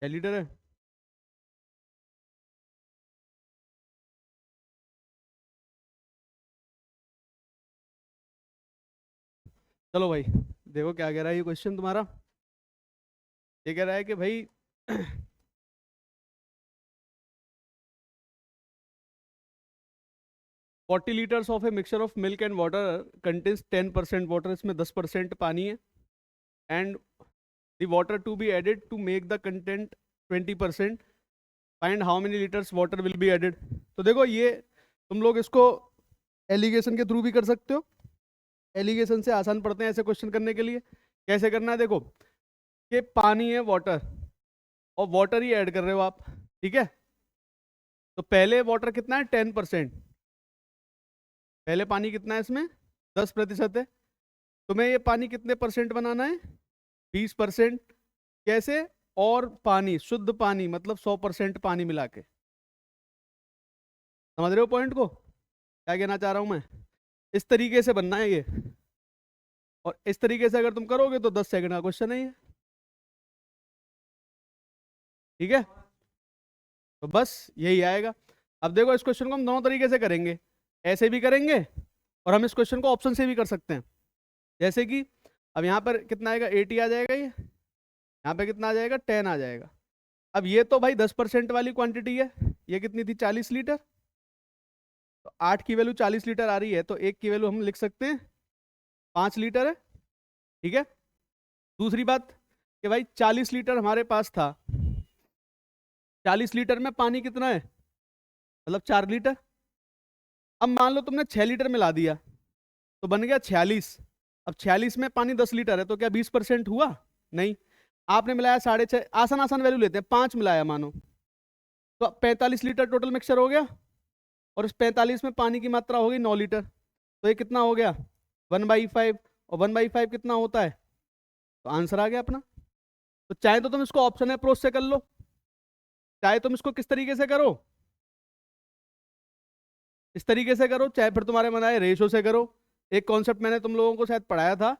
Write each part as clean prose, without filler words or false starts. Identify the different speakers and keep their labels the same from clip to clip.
Speaker 1: 6 litre है। चलो भाई, देखो क्या कह रहा है ये क्वेश्चन तुम्हारा। ये कह रहा है कि भाई 40 litres of a mixture of milk and water contains 10% water, इसमें 10% पानी है, and the water to be added to make the content 20%, find how many litres water will be added. तो देखो ये तुम लोग इसको एलिगेशन के थ्रू भी कर सकते हो। एलिगेशन से आसान पड़ते हैं ऐसे क्वेश्चन करने के लिए। कैसे करना है देखो, कि पानी है वाटर, और वाटर ही ऐड कर रहे हो आप, ठीक है। तो पहले वाटर कितना है 10%, पहले पानी कितना है इसमें 10% है। तुम्हें ये पानी कितने परसेंट बनाना है 20%। कैसे? और पानी, शुद्ध पानी मतलब 100% पानी मिला के। समझ रहे हो पॉइंट को, क्या कहना चाह रहा हूं मैं? इस तरीके से बनना है ये, और इस तरीके से अगर तुम करोगे तो 10 सेकंड का क्वेश्चन है ये, ठीक है। तो बस यही आएगा। अब देखो इस क्वेश्चन को हम दोनों तरीके से करेंगे, ऐसे भी करेंगे और हम इस क्वेश्चन को ऑप्शन से भी कर सकते हैं। जैसे कि अब यहाँ पर कितना आएगा 80 आ जाएगा, ये यहाँ पे कितना आ जाएगा 10 आ जाएगा। अब ये तो भाई 10% वाली क्वांटिटी है, ये कितनी थी 40 लीटर, तो 8 की वैल्यू 40 लीटर आ रही है, तो 1 की वैल्यू हम लिख सकते हैं 5 लीटर है, ठीक है। दूसरी बात कि भाई 40 लीटर हमारे पास था, 40 लीटर में पानी कितना है, मतलब 4 लीटर। अब मान लो तुमने 6 लीटर मिला दिया, तो बन गया 46। अब 46 में पानी 10 लीटर है, तो क्या 20% हुआ? नहीं। आपने मिलाया 6.5, आसान आसान वैल्यू लेते हैं, 5 मिलाया मानो, तो 45 लीटर टोटल मिक्सचर हो गया, और इस 45 में पानी की मात्रा हो गई 9 लीटर। तो ये कितना हो गया 1/5, और 1/5 कितना होता है, तो आंसर आ गया अपना। तो चाहे तो तुम इसको ऑप्शन अप्रोच से कर लो, चाहे तुम इसको किस तरीके से करो, इस तरीके से करो, चाहे फिर तुम्हारे मन आए रेशो से करो। एक कॉन्सेप्ट मैंने तुम लोगों को शायद पढ़ाया था,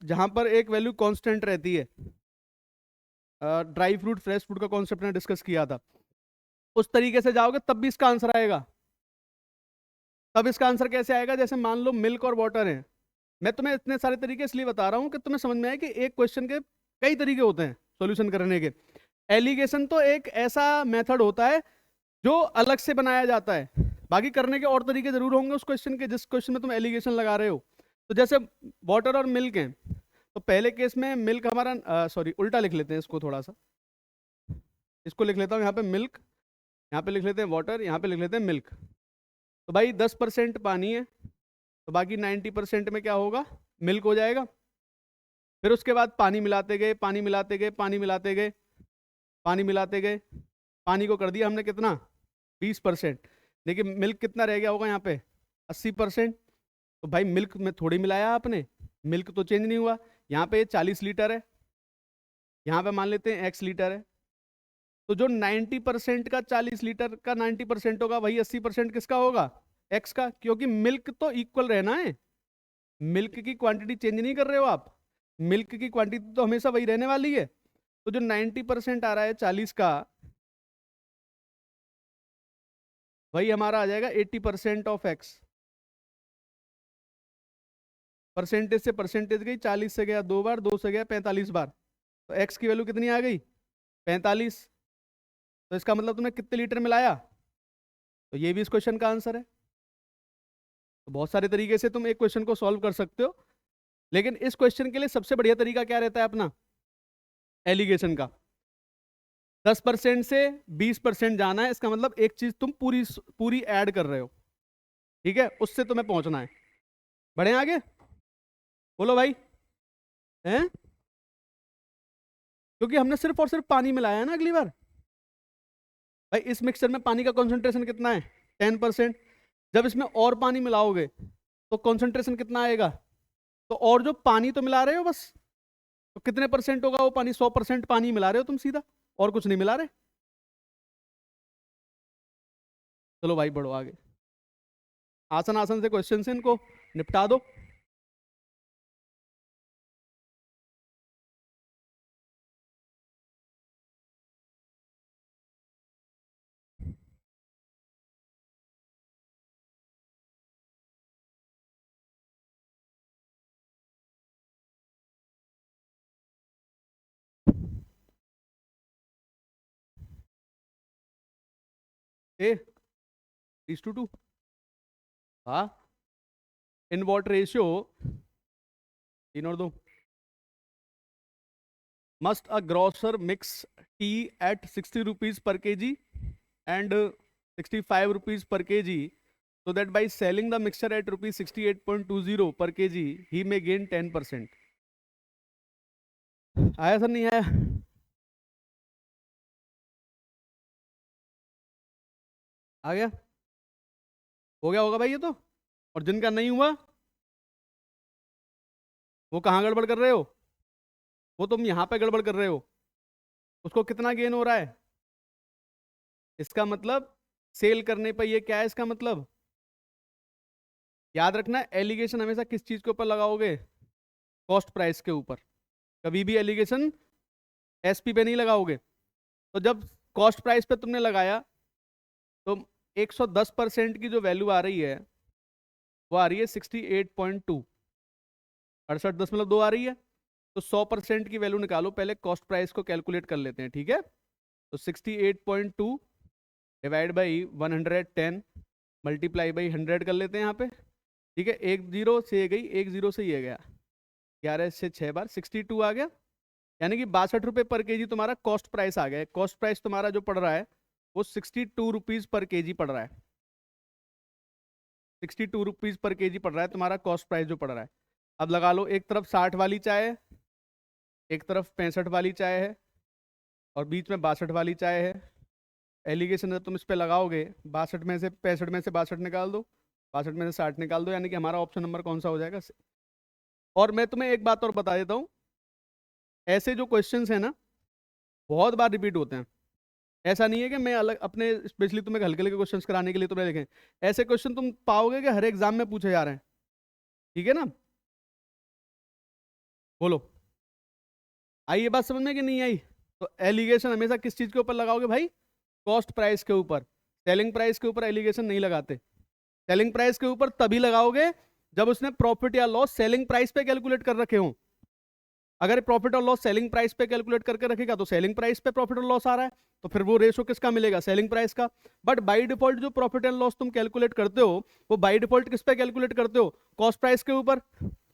Speaker 1: जहां पर एक वैल्यू कांस्टेंट रहती है, ड्राई फ्रूट फ्रेश फ्रूट का कॉन्सेप्ट मैंने डिस्कस किया था। उस तरीके से जाओगे तब भी इसका आंसर आएगा। तब इसका आंसर कैसे आएगा, जैसे मान लो मिल्क और वाटर है। मैं तुम्हें इतने सारे तरीके इसलिए बता रहा हूं कि तुम्हें समझ में आए कि एक क्वेश्चन के कई तरीके होते हैं सॉल्यूशन करने के। एलिगेशन तो एक ऐसा मेथड होता है जो अलग से बनाया जाता है, बाकी करने के और तरीके जरूर होंगे उस क्वेश्चन के जिस क्वेश्चन में तुम एलिगेशन लगा रहे हो। तो जैसे वाटर और मिल्क हैं, तो पहले केस में मिल्क हमारा, सॉरी उल्टा लिख लेते हैं इसको, थोड़ा सा इसको लिख लेता हूँ, यहाँ पे मिल्क, यहाँ पे लिख लेते हैं वाटर, यहाँ पे लिख लेते हैं मिल्क। तो भाई 10% पानी है, तो बाकी 90% में क्या होगा, मिल्क हो जाएगा। फिर उसके बाद पानी मिलाते गए, पानी मिलाते गए, पानी मिलाते गए, पानी मिलाते गए, पानी को कर दिया हमने कितना 20%। देखिए मिल्क कितना रह गया होगा यहाँ पे 80%। तो भाई मिल्क में थोड़ी मिलाया आपने, मिल्क तो चेंज नहीं हुआ। यहाँ पे 40 लीटर है, यहाँ पे मान लेते हैं x लीटर है। तो जो 90% का 40 लीटर का 90% होगा, वही 80% किसका होगा, x का, क्योंकि मिल्क तो इक्वल रहना है। मिल्क की क्वांटिटी चेंज नहीं कर रहे हो आप, मिल्क की क्वांटिटी तो हमेशा वही रहने वाली है। तो जो 90% आ रहा है 40 का, वही हमारा आ जाएगा 80% ऑफ x। परसेंटेज से परसेंटेज गई, 40 से गया 2 बार, 2 से गया 45 बार, तो x की वैल्यू कितनी आ गई 45। तो इसका मतलब तुमने कितने लीटर मिलाया, तो ये भी इस क्वेश्चन का आंसर है। तो बहुत सारे तरीके से तुम एक क्वेश्चन को सॉल्व कर सकते हो, लेकिन इस क्वेश्चन के लिए सबसे बढ़िया तरीका क्या रहता है अपना, एलिगेशन का। 10% से 20% जाना है, इसका मतलब एक चीज तुम पूरी पूरी ऐड कर रहे हो, ठीक है, उससे तुम्हें पहुंचना है। बढ़े आगे, बोलो भाई, हैं? क्योंकि हमने सिर्फ और सिर्फ पानी मिलाया है ना अगली बार। भाई इस मिक्सचर में पानी का कॉन्सेंट्रेशन कितना है 10%। जब इसमें और पानी मिलाओगे तो कॉन्सेंट्रेशन कितना आएगा, तो और जो पानी तो मिला रहे हो बस, तो कितने परसेंट होगा वो पानी, 100% पानी मिला रहे हो तुम सीधा, और कुछ नहीं मिला रहे। चलो भाई बढ़ो आगे, आसान आसान से क्वेश्चन से इनको निपटा दो। ए 3:2। हाँ, इन वॉट रेशियो, 3 और 2, must a grocer mix tea at 60 rupees per kg and 65 rupees per kg, so that by selling the mixture at rupees 68.20 per kg he may gain 10%। आया सर नहीं आया? आ गया? हो गया होगा भाई ये तो। और जिनका नहीं हुआ वो कहाँ गड़बड़ कर रहे हो? वो तुम यहाँ पे गड़बड़ कर रहे हो। उसको कितना गेन हो रहा है? इसका मतलब सेल करने पर ये क्या है इसका मतलब? याद रखना, एलिगेशन हमेशा किस चीज के ऊपर लगाओगे? कॉस्ट प्राइस के ऊपर। कभी भी एलिगेशन एसपी पे नहीं लगाओगे। तो जब कॉस्ट प्राइस पे तुमने लगाया तो 110% की जो वैल्यू आ रही है वो आ रही है 68.2, 68.2 आ रही है। तो 100% की वैल्यू निकालो, पहले कॉस्ट प्राइस को कैलकुलेट कर लेते हैं, ठीक है? तो 68.2 डिवाइड बाई 110 मल्टीप्लाई बाई 100 कर लेते हैं यहाँ पे, ठीक है? एक जीरो से ये गई, एक जीरो से ये गया, 11 से 6 बार 62 आ गया। यानी कि 62 रुपये पर केजी तुम्हारा कॉस्ट प्राइस आ गया है। कॉस्ट प्राइस तुम्हारा जो पड़ रहा है वो 62 रुपीज पर केजी पड़ रहा है। 62 रुपीज पर केजी पड़ रहा है तुम्हारा कॉस्ट प्राइस जो पड़ रहा है। अब लगा लो, एक तरफ 60 वाली चाय है, एक तरफ 65 वाली चाय है, और बीच में 62 वाली चाय है। एलिगेशन है तुम इस पे लगाओगे, 62 में से 65 में से 62 निकाल दो, 62 में से 60 निकाल दो, यानी कि हमारा ऑप्शन नंबर कौन सा हो जाएगा? और मैं तुम्हें एक बात और बता देता हूँ, ऐसे जो क्वेश्चंस है ना बहुत बार रिपीट होते हैं। ऐसा नहीं है कि मैं अलग अपने स्पेशली तुम्हें हल्के हल्के क्वेश्चंस कराने के लिए तुम्हें लिखे, ऐसे क्वेश्चन तुम पाओगे कि हर एग्जाम में पूछे जा रहे हैं, ठीक है ना? बोलो, आई ये बात समझ में कि नहीं आई? तो एलिगेशन हमेशा किस चीज के ऊपर लगाओगे भाई? कॉस्ट प्राइस के ऊपर। सेलिंग प्राइस के ऊपर एलिगेशन नहीं लगाते। सेलिंग प्राइस के ऊपर तभी लगाओगे जब उसने प्रॉफिट या लॉस सेलिंग प्राइस पे कैलकुलेट कर रखे हो। अगर प्रॉफिट और लॉस सेलिंग प्राइस पे कैलकुलेट करके रखेगा तो सेलिंग प्राइस पे प्रॉफिट और लॉस आ रहा है, तो फिर वो रेशो किसका मिलेगा? सेलिंग प्राइस का। बट बाय डिफॉल्ट जो प्रॉफिट एंड लॉस तुम कैलकुलेट करते हो वो बाय डिफॉल्ट किस पे कैलकुलेट करते हो? कॉस्ट प्राइस के ऊपर।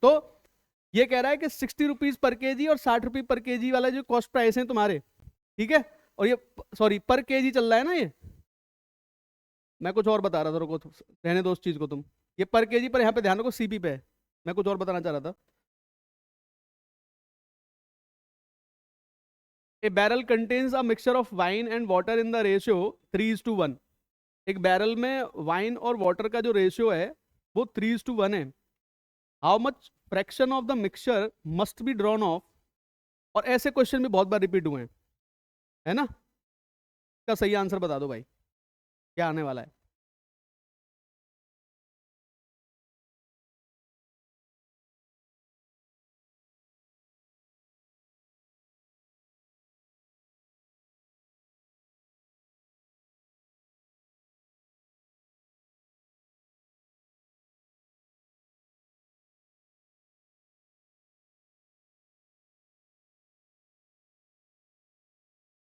Speaker 1: तो ये कह रहा है कि 60 रुपीज पर केजी और 60 रुपये पर केजी वाला जो कॉस्ट प्राइस है तुम्हारे, ठीक है? और ये सॉरी पर केजी चल रहा है ना, ये मैं कुछ और बता रहा था, रुको रहने दो उस चीज को तुम। ये पर केजी पर यहाँ पे ध्यान रखो, सीपी पे है, मैं कुछ और बताना चाह रहा था। A barrel contains a mixture of wine and water in the ratio 3:1। एक बैरल में वाइन और वाटर का जो रेशियो है वो 3:1 है। How much fraction of the mixture must be drawn of. और ऐसे क्वेश्चन भी बहुत बार रिपीट हुए हैं, है ना? इसका सही आंसर बता दो भाई, क्या आने वाला है?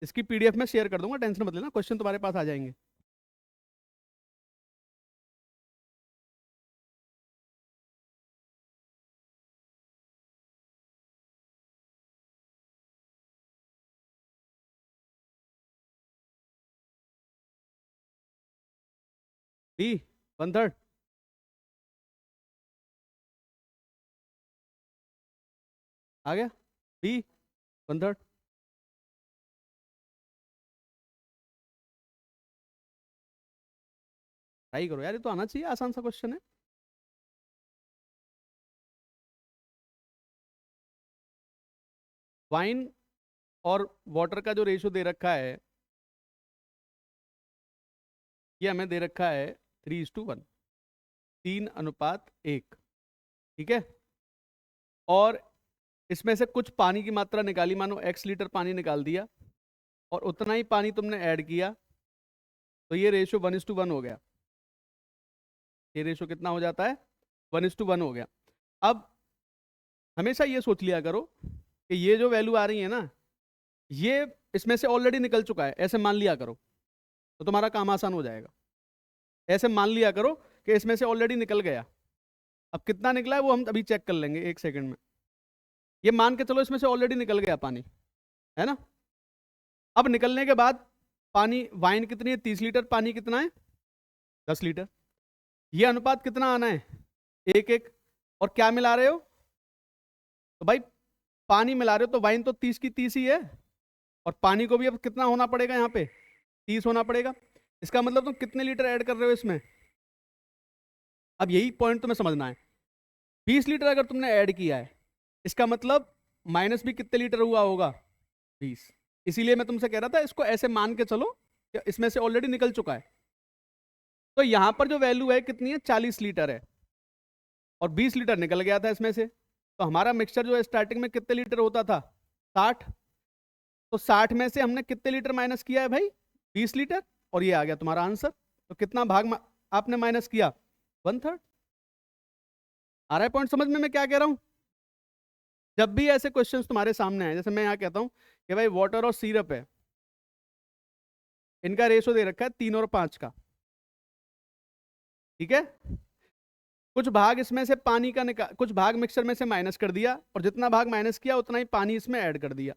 Speaker 1: इसकी पीडीएफ में शेयर कर दूंगा, टेंशन मत लेना, क्वेश्चन तुम्हारे पास आ जाएंगे। बी 1/3 आ गया, बी 1/3। ट्राई करो यार, ये तो आना चाहिए, आसान सा क्वेश्चन है। वाइन और वाटर का जो रेशियो दे रखा है ये हमें दे रखा है 3:1, 3:1, ठीक है? और इसमें से कुछ पानी की मात्रा निकाली, मानो x लीटर पानी निकाल दिया, और उतना ही पानी तुमने ऐड किया, तो ये रेशियो 1:1 हो गया। ये रेशियो कितना हो जाता है? 1:1 हो गया। अब हमेशा ये सोच लिया करो कि ये जो वैल्यू आ रही है ना, ये इसमें से ऑलरेडी निकल चुका है, ऐसे मान लिया करो। तो तुम्हारा काम आसान हो जाएगा। ऐसे मान लिया करो कि इसमें से ऑलरेडी निकल गया। अब कितना निकला है वो हम अभी चेक कर लेंगे 1 सेकंड में। ये मान के चलो इसमें से ऑलरेडी निकल गया पानी, है ना। अब निकलने के बाद पानी, वाइन कितनी है 30 लीटर, पानी कितना है 10 लीटर। ये अनुपात कितना आना है 1:1। और क्या मिला रहे हो, तो भाई पानी मिला रहे हो तो वाइन तो 30 की 30 ही है, और पानी को भी अब कितना होना पड़ेगा यहाँ पे 30 होना पड़ेगा। इसका मतलब तुम कितने लीटर ऐड कर रहे हो इसमें। अब यही पॉइंट तुम्हें समझना है। 20 लीटर अगर तुमने ऐड किया है, इसका मतलब माइनस भी कितने लीटर हुआ होगा 20। इसीलिए मैं तुमसे कह रहा था इसको ऐसे मान के चलो कि इसमें से ऑलरेडी निकल चुका है। तो यहां पर जो वैल्यू है कितनी है 40 लीटर है, और 20 लीटर निकल गया था इसमें से। तो हमारा मिक्सचर जो है स्टार्टिंग में कितने लीटर होता था 60। तो 60 में से हमने कितने लीटर माइनस किया है भाई 20 लीटर, और ये आ गया तुम्हारा आंसर। तो कितना भाग आपने माइनस किया 1/3। आ रहा है पॉइंट समझ में मैं क्या कह रहा हूं। जब भी ऐसे क्वेश्चंस तुम्हारे सामने आए, जैसे मैं यहाँ कहता हूँ कि भाई वाटर और सिरप है, इनका रेशो दे रखा है 3 और 5 का, ठीक है। कुछ भाग इसमें से पानी का कुछ भाग मिक्सचर में से माइनस कर दिया, और जितना भाग माइनस किया उतना ही पानी इसमें ऐड कर दिया,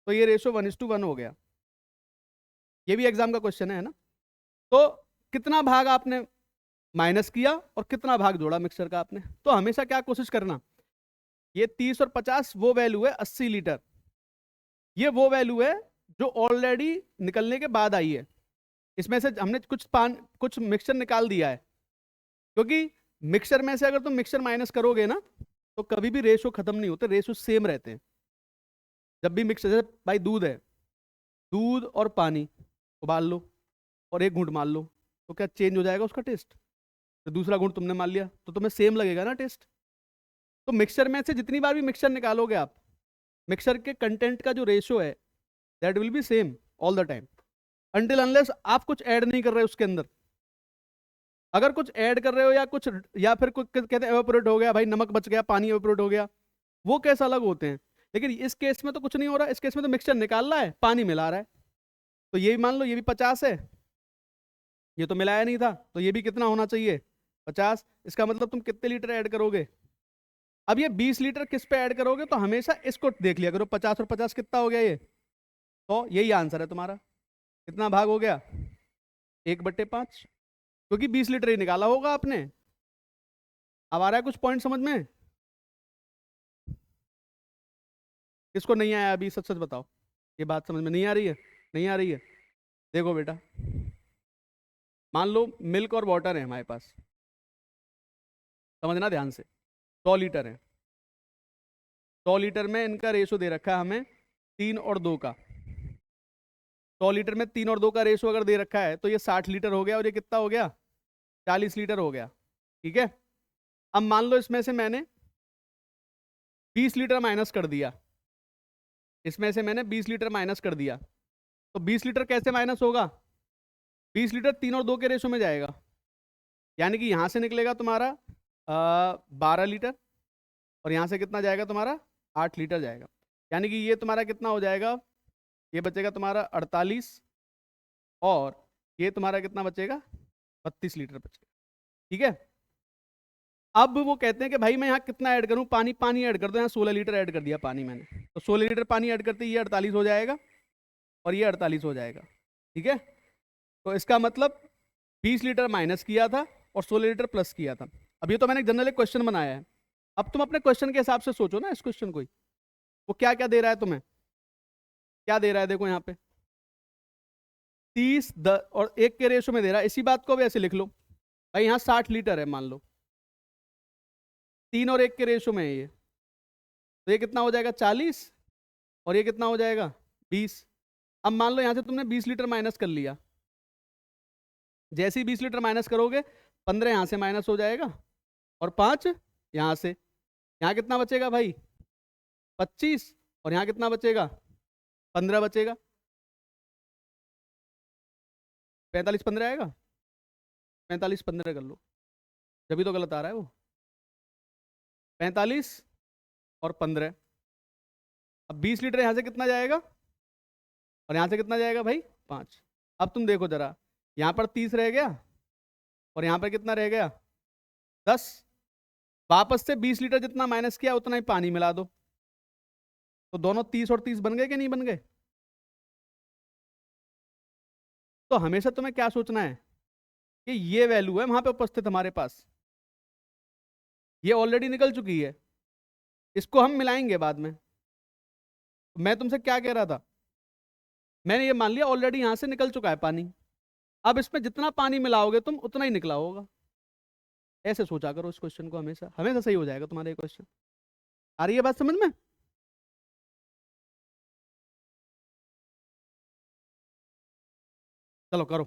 Speaker 1: तो ये रेशो 1:1 हो गया। ये भी एग्जाम का क्वेश्चन है ना। तो कितना भाग आपने माइनस किया और कितना भाग जोड़ा मिक्सचर का आपने। तो हमेशा क्या कोशिश करना, ये 30 और 50 वो वैल्यू है 80 लीटर, ये वो वैल्यू है जो ऑलरेडी निकलने के बाद आई है। इसमें से हमने कुछ मिक्सचर निकाल दिया है, क्योंकि मिक्सचर में से अगर तुम मिक्सचर माइनस करोगे ना तो कभी भी रेशो खत्म नहीं होते, रेशो सेम रहते हैं। जब भी मिक्सचर, जैसे भाई दूध है, दूध और पानी उबाल लो और एक घूंट मार लो, तो क्या चेंज हो जाएगा उसका टेस्ट। तो दूसरा घूंट तुमने मार लिया तो तुम्हें सेम लगेगा ना टेस्ट। तो मिक्सचर में से जितनी बार भी मिक्सचर निकालोगे आप, मिक्सचर के कंटेंट का जो रेशो है that will be same all the time, until unless आप कुछ ऐड नहीं कर रहे उसके अंदर। अगर कुछ ऐड कर रहे हो या फिर कुछ कहते हैं एवापोरेट हो गया, भाई नमक बच गया, पानी एवापोरेट हो गया, वो कैसे अलग होते हैं। लेकिन इस केस में तो कुछ नहीं हो रहा, इस केस में तो मिक्सचर निकाल रहा है, पानी मिला रहा है। तो ये मान लो ये भी 50 है, ये तो मिलाया नहीं था, तो ये भी कितना होना चाहिए 50। इसका मतलब तुम कितने लीटर ऐड करोगे। अब ये 20 लीटर किस पे ऐड करोगे, तो हमेशा इसको देख लिया करो, 50 और 50 कितना हो गया ये, तो यही आंसर है तुम्हारा। कितना भाग हो गया 1/5, क्योंकि 20 लीटर ही निकाला होगा आपने। अब आ रहा है कुछ पॉइंट समझ में। किसको नहीं आया अभी सच सच बताओ, ये बात समझ में नहीं आ रही है, नहीं आ रही है। देखो बेटा, मान लो मिल्क और वाटर है हमारे पास, समझना ध्यान से, 100 लीटर है। 100 लीटर में इनका रेशो दे रखा है हमें 3 और 2 का। 100 लीटर में 3 और 2 का रेशो अगर दे रखा है तो ये 60 लीटर हो गया, और ये कितना हो गया 40 लीटर हो गया, ठीक है। अब मान लो इसमें से मैंने 20 लीटर माइनस कर दिया, इसमें से मैंने 20 लीटर माइनस कर दिया, तो 20 लीटर कैसे माइनस होगा, 20 लीटर 3 और 2 के रेशो में जाएगा, यानी कि यहां से निकलेगा तुम्हारा 12 लीटर, और यहां से कितना जाएगा तुम्हारा 8 लीटर जाएगा। यानी कि ये तुम्हारा कितना हो जाएगा, ये बचेगा तुम्हारा 48, और ये तुम्हारा कितना बचेगा 32 लीटर बचेगा, ठीक है। अब वो कहते हैं कि भाई मैं यहाँ कितना ऐड करूँ, पानी ऐड कर दो, यहाँ 16 लीटर ऐड कर दिया पानी मैंने, तो 16 लीटर पानी ऐड करते ये 48 हो जाएगा, और ये 48 हो जाएगा, ठीक है। तो इसका मतलब 20 लीटर माइनस किया था और 16 लीटर प्लस किया था। अब ये तो मैंने जनरल एक क्वेश्चन बनाया है, अब तुम अपने क्वेश्चन के हिसाब से सोचो ना इस क्वेश्चन को, वो क्या क्या दे रहा है तुम्हें, क्या दे रहा है देखो यहाँ पे 30 और 1 के रेशो में दे रहा है। इसी बात को भी ऐसे लिख लो, भाई यहाँ 60 लीटर है मान लो, 3 और 1 के रेशो में है ये, तो ये कितना हो जाएगा 40, और ये कितना हो जाएगा 20। अब मान लो यहाँ से तुमने 20 लीटर माइनस कर लिया, जैसे ही 20 लीटर माइनस करोगे 15 यहाँ से माइनस हो जाएगा, और 5 यहाँ से, यहाँ कितना बचेगा भाई 25, और यहाँ कितना बचेगा 15 बचेगा, 45 15 आएगा, 45 15 कर लो, जब तो गलत आ रहा है वो, 45 और 15। अब 20 लीटर यहाँ से कितना जाएगा, और यहाँ से कितना जाएगा भाई 5। अब तुम देखो जरा, यहाँ पर 30 रह गया और यहाँ पर कितना रह गया 10। वापस से 20 लीटर जितना माइनस किया उतना ही पानी मिला दो, तो दोनों 30 और 30 बन गए कि नहीं बन गए? तो हमेशा तुम्हें क्या सोचना है कि ये वैल्यू है वहां पे उपस्थित हमारे पास, ये ऑलरेडी निकल चुकी है, इसको हम मिलाएंगे बाद में। मैं तुमसे क्या कह रहा था, मैंने ये मान लिया ऑलरेडी यहां से निकल चुका है पानी, अब इसमें जितना पानी मिलाओगे तुम उतना ही निकला होगा। ऐसे सोचा करो इस क्वेश्चन को, हमेशा हमेशा सही हो जाएगा तुम्हारा ये क्वेश्चन। आ रही है बात समझ में? चलो करो।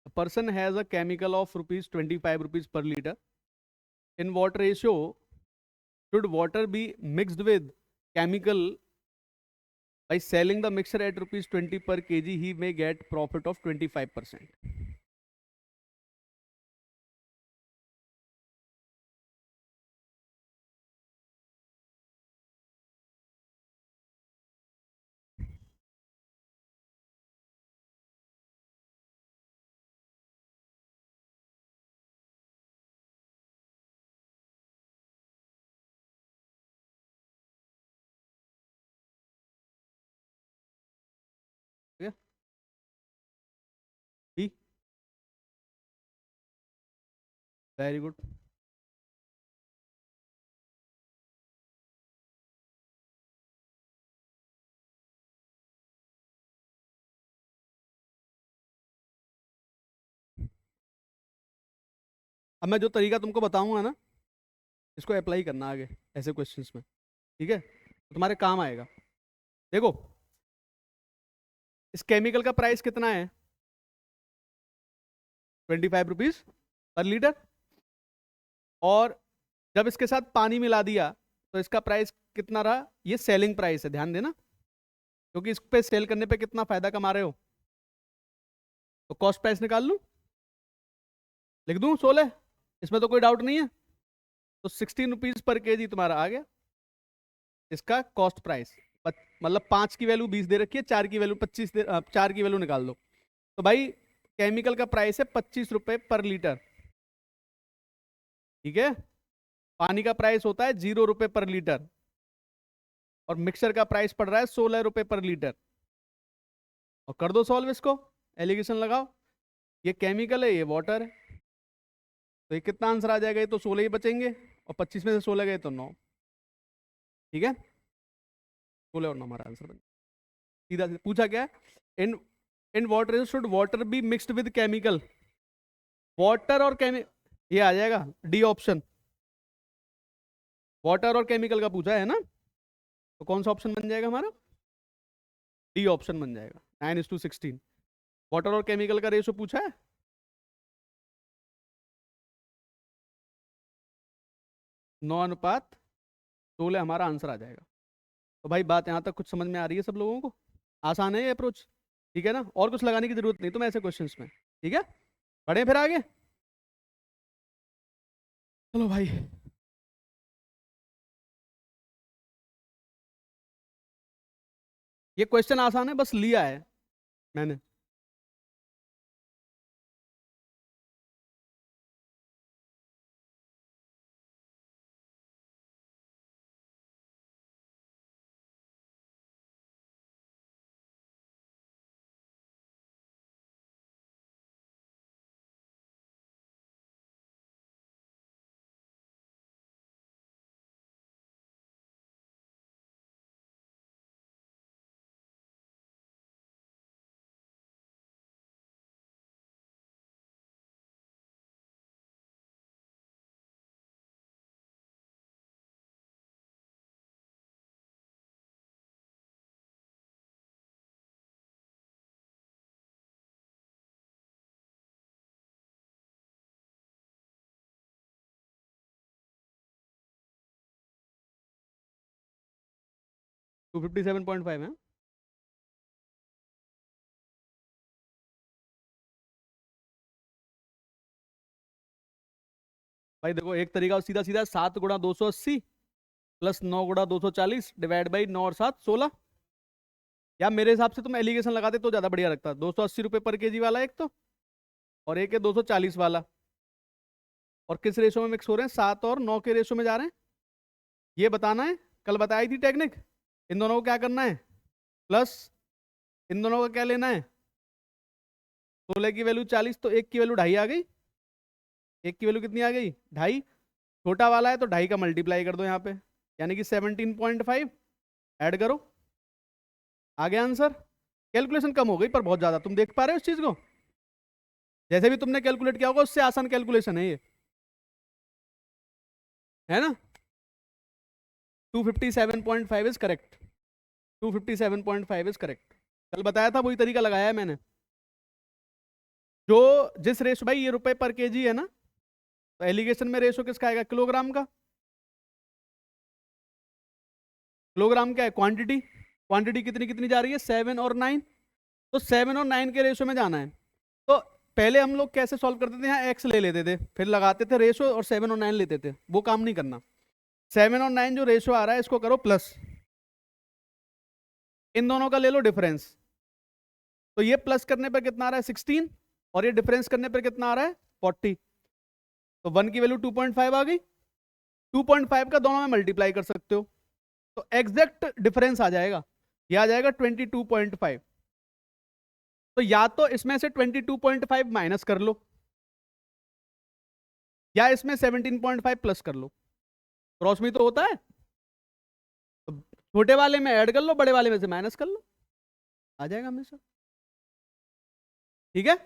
Speaker 1: A person has a chemical of rupees 25 rupees per liter. In what ratio should water be mixed with chemical? By selling the mixture at rupees 20 per kg, he may get profit of 25%. ठीक है, B, very good. अब मैं जो तरीका तुमको बताऊंगा ना, इसको अप्लाई करना आगे ऐसे क्वेश्चंस में, ठीक है, तो तुम्हारे काम आएगा। देखो, इस केमिकल का प्राइस कितना है? 25 रुपीज पर लीटर। और जब इसके साथ पानी मिला दिया तो इसका प्राइस कितना रहा? ये सेलिंग प्राइस है, ध्यान देना, क्योंकि इस पे सेल करने पे कितना फायदा कमा रहे हो। तो कॉस्ट प्राइस निकाल लूं, लिख दूं 16, इसमें तो कोई डाउट नहीं है। तो 16 रुपीज पर केजी तुम्हारा आ गया इसका कॉस्ट प्राइस। मतलब 5 की वैल्यू 20 दे रखी है, 4 की वैल्यू 25 दे, 4 की वैल्यू निकाल दो। तो भाई केमिकल का प्राइस है 25 रुपए पर लीटर, ठीक है। पानी का प्राइस होता है 0 रुपए पर लीटर, और मिक्सर का प्राइस पड़ रहा है 16 रुपए पर लीटर। और कर दो सॉल्व इसको, एलिगेशन लगाओ। ये केमिकल है, ये वाटर है, तो ये कितना आंसर आ जाएगा? ये तो 16 ही बचेंगे, और 25 में से 16 गए तो 9, ठीक है। 16 और 9 हमारा आंसर बन। सीधा सीधा पूछा क्या है, in in water should water be mixed with chemical. Water और ये आ जाएगा डी ऑप्शन, वाटर और केमिकल का पूछा है ना, तो कौन सा ऑप्शन बन जाएगा हमारा? डी ऑप्शन बन जाएगा, 9:16। वाटर और केमिकल का रेशो पूछा है, 9:16 हमारा आंसर आ जाएगा। तो भाई बात यहाँ तक कुछ समझ में आ रही है सब लोगों को? आसान है ये अप्रोच, ठीक है ना? और कुछ लगाने की जरूरत नहीं तुम्हें ऐसे क्वेश्चंस में, ठीक है। बढ़े फिर आगे, चलो भाई। ये क्वेश्चन आसान है, बस लिया है मैंने। 257.5 है। भाई देखो एक तरीका सीधा सीधा 7 गुणा 280 प्लस 9 गुणा 240 डिवाइड बाई 9 और 7 16। या मेरे हिसाब से तुम एलिगेशन लगाते तो ज्यादा बढ़िया लगता। 280 रुपये पर केजी वाला एक तो, और एक है 240 वाला। और किस रेशो में मिक्स हो रहे हैं? 7 और 9 के रेशो में जा रहे हैं, ये बताना है। कल बताई थी टेक्निक। इन दोनों को क्या करना है? प्लस इन दोनों का क्या लेना है? 16 की वैल्यू 40, तो एक की वैल्यू 2.5 आ गई। एक की वैल्यू कितनी आ गई? 2.5। छोटा वाला है तो 2.5 का मल्टीप्लाई कर दो यहाँ पे, यानी कि 17.5 ऐड करो। आ गया आंसर। कैलकुलेशन कम हो गई पर बहुत ज्यादा, तुम देख पा रहे हो इस चीज को? जैसे भी तुमने कैलकुलेट किया होगा उससे आसान कैलकुलेशन है ये, है ना? 257.5 इज करेक्ट। 257.5 is correct. कल बताया था, वही तरीका लगाया है मैंने। जो जिस रेशो, भाई ये रुपए पर केजी है ना, तो एलिगेशन में रेशो किसका आएगा? किलोग्राम का। किलोग्राम क्या है? क्वांटिटी। क्वांटिटी कितनी कितनी जा रही है? 7 और 9। तो 7 और 9 के रेशो में जाना है। तो पहले हम लोग कैसे सॉल्व करते थे? यहाँ एक्स ले लेते थे, फिर लगाते थे रेशो और 7 और 9 लेते थे। वो काम नहीं करना। 7 और 9 जो रेशो आ रहा है इसको करो प्लस, इन दोनों का ले लो डिफरेंस। तो ये प्लस करने पर कितना आ रहा है? 16, और ये डिफरेंस करने पर कितना आ रहा है? 40। तो 1 की वैल्यू 2.5 आ गई। 2.5 का दोनों में मल्टीप्लाई कर सकते हो, तो एग्जैक्ट डिफरेंस आ जाएगा। ये आ जाएगा 22.5। तो या तो इसमें से 22.5 माइनस कर लो, या इसमें 17.5 प्लस कर लो। क्रॉस में तो होता है, तो छोटे वाले में ऐड कर लो, बड़े वाले में से माइनस कर लो, आ जाएगा हमेशा। ठीक है?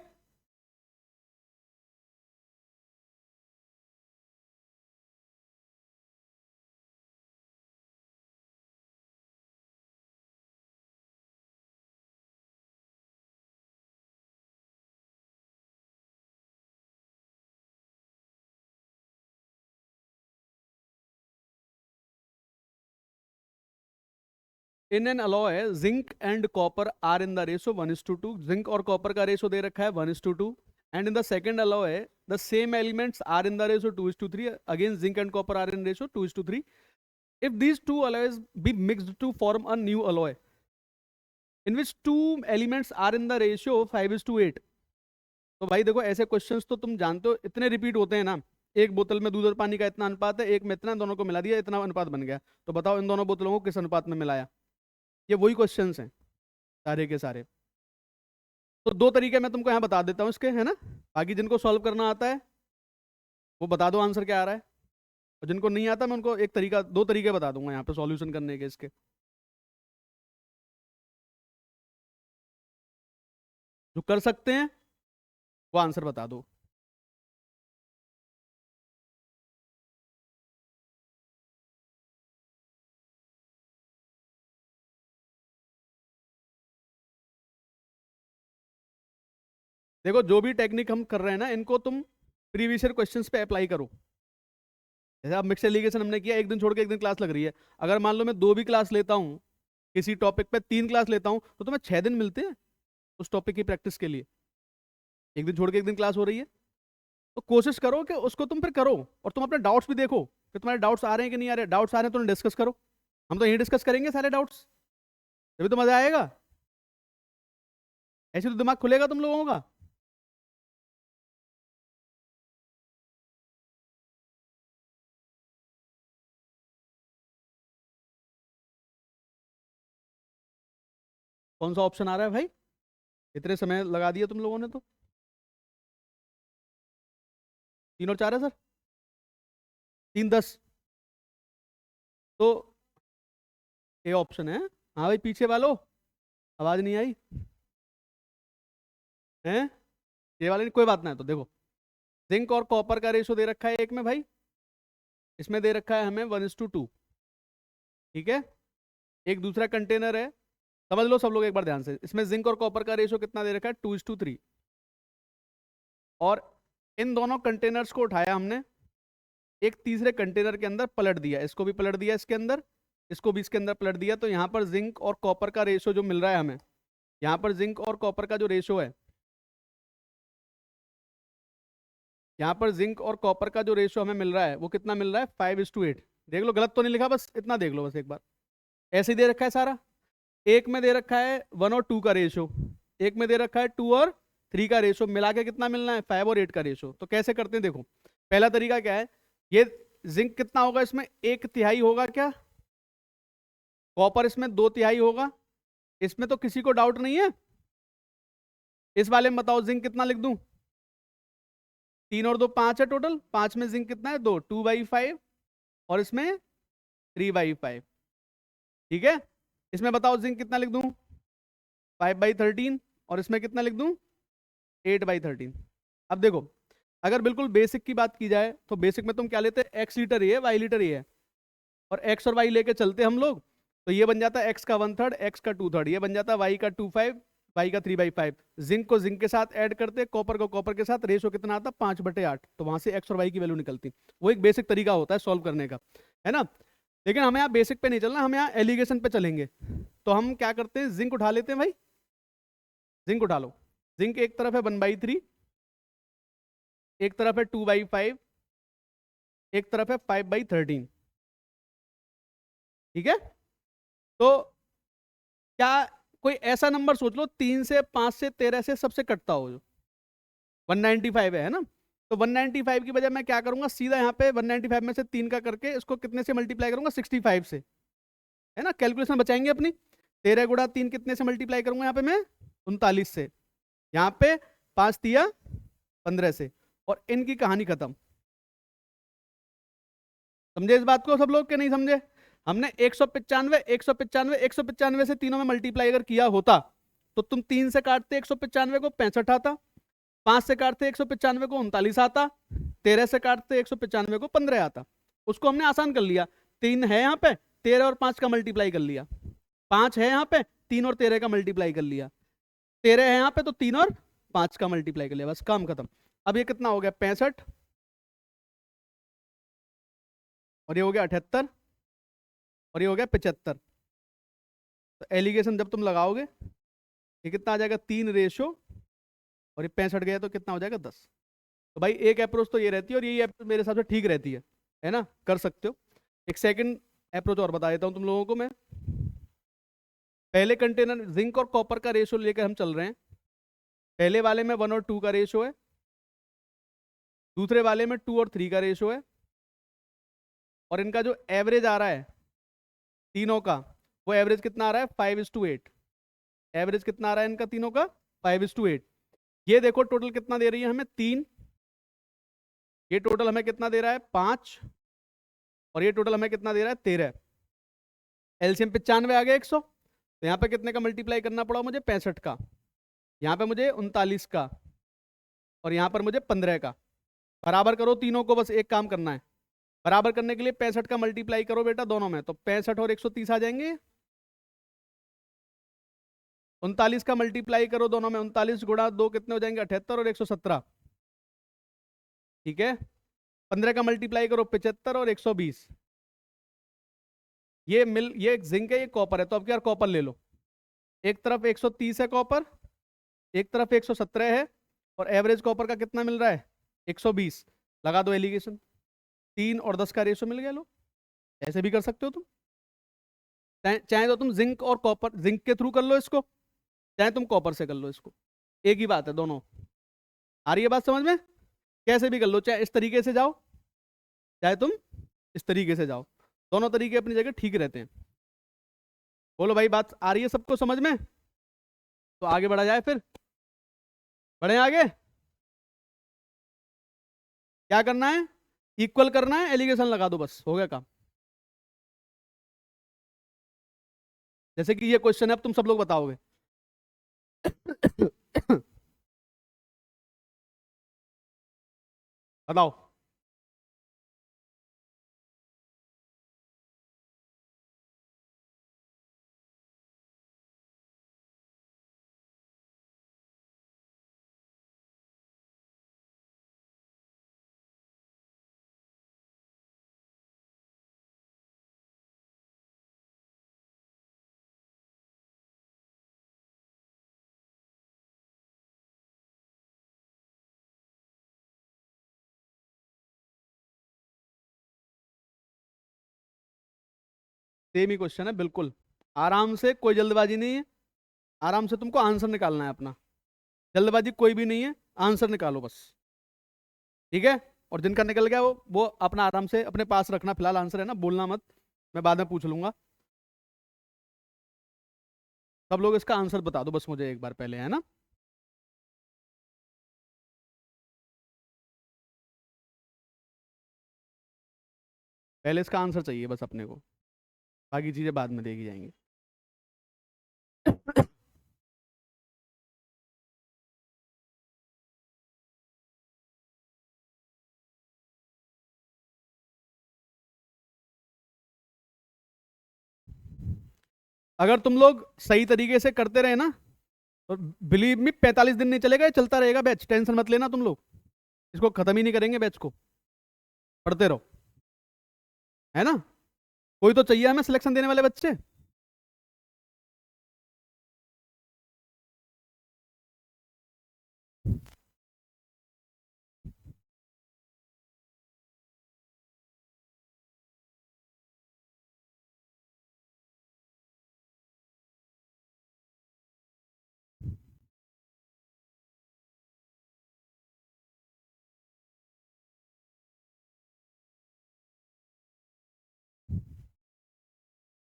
Speaker 1: In an alloy zinc and copper are in the ratio 1:2। जिंक और कॉपर का रेशो दे रखा है 1:2। And in the second alloy the same elements are in the ratio 2:3। Again zinc and copper are in ratio 2:3। if these two alloys be mixed to form a new alloy in which two elements are in the ratio 5:8। तो भाई देखो ऐसे questions तो तुम जानते हो, इतने repeat होते हैं ना। एक बोतल में दूध और पानी का इतना अनुपात है, एक में इतना, दोनों को मिला दिया, इतना अनुपात बन गया। तो बताओ इन दोनों बोतलों को किस अनुपात में मिलाया? ये वही क्वेश्चंस हैं सारे के सारे। तो दो तरीके मैं तुमको यहाँ बता देता हूँ इसके, है ना? बाकी जिनको सॉल्व करना आता है वो बता दो आंसर क्या आ रहा है, और जिनको नहीं आता मैं उनको एक तरीका, दो तरीके बता दूंगा यहाँ पे सॉल्यूशन करने के इसके। जो कर सकते हैं वो आंसर बता दो। देखो जो भी टेक्निक हम कर रहे हैं ना, इनको तुम प्रीवियस ईयर क्वेश्चंस पे अप्लाई करो। जैसे अब मिक्स एलिगेशन हमने किया, एक दिन छोड़ के एक दिन क्लास लग रही है। अगर मान लो मैं 2 भी क्लास लेता हूँ किसी टॉपिक पे, 3 क्लास लेता हूँ, तो तुम्हें 6 दिन मिलते हैं उस टॉपिक की प्रैक्टिस के लिए। एक दिन छोड़ के एक दिन क्लास हो रही है, तो कोशिश करो कि उसको तुम फिर करो, और तुम अपने डाउट्स भी देखो कि तुम्हारे डाउट्स आ रहे हैं कि नहीं आ रहे। डाउट्स आ रहे हैं तो डिस्कस करो। हम तो यही डिस्कस करेंगे सारे डाउट्स, तभी तो मजा आएगा। ऐसे तो दिमाग खुलेगा तुम लोगों का। कौन सा ऑप्शन आ रहा है भाई? इतने समय लगा दिया तुम लोगों ने तो। 3 और 4 है सर, 3 10। तो ये ऑप्शन है। हाँ भाई पीछे वालों, आवाज नहीं आई है? ये वाले कोई बात ना है। तो देखो जिंक और कॉपर का रेशो दे रखा है एक में भाई, इसमें दे रखा है हमें 1:2। ठीक है? एक दूसरा कंटेनर है, समझ लो सब लोग एक बार ध्यान से, इसमें जिंक और कॉपर का रेशो कितना दे रखा है? 2:3। और इन दोनों कंटेनर्स को उठाया हमने, एक तीसरे कंटेनर के अंदर पलट दिया, इसको भी पलट दिया इसके अंदर, इसको भी इसके अंदर पलट दिया, तो यहाँ पर जिंक और कॉपर का रेशो जो मिल रहा है हमें, यहाँ पर जिंक और कॉपर का जो रेशो है, यहाँ पर जिंक और कॉपर का जो रेशो हमें मिल रहा है वो कितना मिल रहा है, 5:8। देख लो गलत तो नहीं लिखा, बस इतना देख लो बस एक बार। ऐसे ही दे रखा है सारा। एक में दे रखा है 1 और 2 का रेशो, एक में दे रखा है 2 और 3 का रेशो, मिला के कितना मिलना है, 5 और 8 का रेशो। तो कैसे करते हैं देखो, पहला तरीका क्या है, ये जिंक कितना होगा इसमें, 1/3 होगा क्या, कॉपर इसमें 2/3 होगा, इसमें तो किसी को डाउट नहीं है। इस वाले में बताओ जिंक कितना लिख दूं, 3 और 2 5 है टोटल, 5 में जिंक कितना है 2, 2/5, और इसमें 3/5। ठीक है, इसमें बताओ जिंक कितना लिख दूं, 5/13, और इसमें कितना लिख दूं, 8/13। अब देखो, अगर बिल्कुल बेसिक की बात की जाए तो बेसिक में तुम क्या लेते हैं, एक्स लीटर ही है, वाई लीटर ही है, और एक्स और वाई लेके चलते हम लोग, तो ये बन जाता है एक्स का 1/3, एक्स का 2/3, ये बन जाता है वाई का 2/5, वाई का 3/5। जिंक को जिंक के साथ ऐड करते, कॉपर को कॉपर के साथ, रेशो कितना आता, 5/8, तो वहां से एक्स और वाई की वैल्यू निकलती। वो एक बेसिक तरीका होता है सॉल्व करने का, है ना। लेकिन हमें यहाँ बेसिक पे नहीं चलना, हम यहाँ एलिगेशन पे चलेंगे। तो हम क्या करते हैं, जिंक उठा लेते हैं भाई, जिंक उठा लो। जिंक एक तरफ है 1/3, एक तरफ है 2/5, एक तरफ है 5/13। ठीक है, तो क्या कोई ऐसा नंबर सोच लो 3 से 5 से 13 से सबसे कटता हो, जो 195 है ना। तो 195 की बजाय मैं क्या करूंगा, सीधा यहाँ पे 195 में से 3 का करके इसको कितने से मल्टीप्लाई करूंगा, 65 से, है ना। कैलकुलेशन बचाएंगे अपनी। 13 गुणा 3 कितने से मल्टीप्लाई करूंगा यहाँ पे मैं, 39 से। यहाँ पे 5 तिया 15 से, और इनकी कहानी खत्म। समझे इस बात को सब लोग के नहीं समझे। हमने 195 195 195 से तीनों में मल्टीप्लाई अगर किया होता, तो तुम 3 से काटते 195 को 65 आता, 5 से काटते 195 को 39 आता, 13 से काटते 195 को 15 आता। उसको हमने आसान कर लिया, 3 है यहाँ पे, 13 और 5 का मल्टीप्लाई कर लिया, 5 है यहाँ पे, 3 और 13 का मल्टीप्लाई कर लिया, 13 है यहाँ पे तो 3 और 5 का मल्टीप्लाई कर लिया, बस काम खत्म। अब ये कितना हो गया, 65, और ये हो गया 78, और ये हो गया 75। तो एलिगेशन जब तुम लगाओगे, ये कितना आ जाएगा, 3 रेशो, और ये 65 गया तो कितना हो जाएगा, 10। तो भाई एक अप्रोच तो ये रहती है, और यही अप्रोच मेरे हिसाब से ठीक रहती है ना, कर सकते हो। एक सेकंड अप्रोच और बता देता हूँ तुम लोगों को मैं। पहले कंटेनर जिंक और कॉपर का रेशो लेकर हम चल रहे हैं। पहले वाले में 1 और 2 का रेशो है, दूसरे वाले में 2 और 3 का रेशो है, और इनका जो एवरेज आ रहा है तीनों का, वो एवरेज कितना आ रहा है, 5:8। एवरेज कितना आ रहा है इनका तीनों का, 5:8। ये देखो टोटल कितना दे रही है हमें, 3, ये टोटल हमें कितना दे रहा है, 5, और ये टोटल हमें कितना दे रहा है, 13। एलसीएम 95 आ गया 100, तो यहाँ पे कितने का मल्टीप्लाई करना पड़ा मुझे, 65 का, यहाँ पे मुझे 39 का, और यहाँ पर मुझे 15 का। बराबर करो तीनों को, बस एक काम करना है, बराबर करने के लिए 65 का मल्टीप्लाई करो बेटा दोनों में, तो 65 और 130 आ जाएंगे। 39 का मल्टीप्लाई करो दोनों में, 39 गुणा 2 कितने हो जाएंगे, 78 और 117। ठीक है, 15 का मल्टीप्लाई करो, 75 और 120। ये जिंक है, ये कॉपर है, तो अब क्या, कॉपर ले लो। एक तरफ 130 है कॉपर, एक तरफ 117 है, और एवरेज कॉपर का कितना मिल रहा है, 120। लगा दो एलिगेशन, 3 और 10 का रेशो मिल गया। लो, ऐसे भी कर सकते हो तुम, चाहे तो तुम जिंक और कॉपर, जिंक के थ्रू कर लो इसको, चाहे तुम कॉपर से कर लो इसको, एक ही बात है दोनों। आ रही है बात समझ में, कैसे भी कर लो, चाहे इस तरीके से जाओ, चाहे तुम इस तरीके से जाओ, दोनों तरीके अपनी जगह ठीक रहते हैं। बोलो भाई, बात आ रही है सबको समझ में, तो आगे बढ़ा जाए फिर, बढ़े आगे। क्या करना है, इक्वल करना है, एलिगेशन लगा दो, बस हो गया काम। जैसे कि ये क्वेश्चन है, अब तुम सब लोग बताओगे। बताओ। सेम ही क्वेश्चन है बिल्कुल। आराम से, कोई जल्दबाजी नहीं है, आराम से तुमको आंसर निकालना है अपना, जल्दबाजी कोई भी नहीं है, आंसर निकालो बस। ठीक है। और जिनका निकल गया वो अपना आराम से अपने पास रखना, फिलहाल आंसर है ना, बोलना मत, मैं बाद में पूछ लूंगा। सब लोग इसका आंसर बता दो बस मुझे एक बार पहले, है ना। पहले इसका आंसर चाहिए बस अपने को, बाकी चीजें बाद में देखी जाएंगी। अगर तुम लोग सही तरीके से करते रहे ना, तो बिलीव मी 45 दिन नहीं चलेगा, ये चलता रहेगा बैच, टेंशन मत लेना तुम लोग, इसको खत्म ही नहीं करेंगे बैच को, पढ़ते रहो, है ना। कोई तो चाहिए हमें सिलेक्शन देने वाले बच्चे।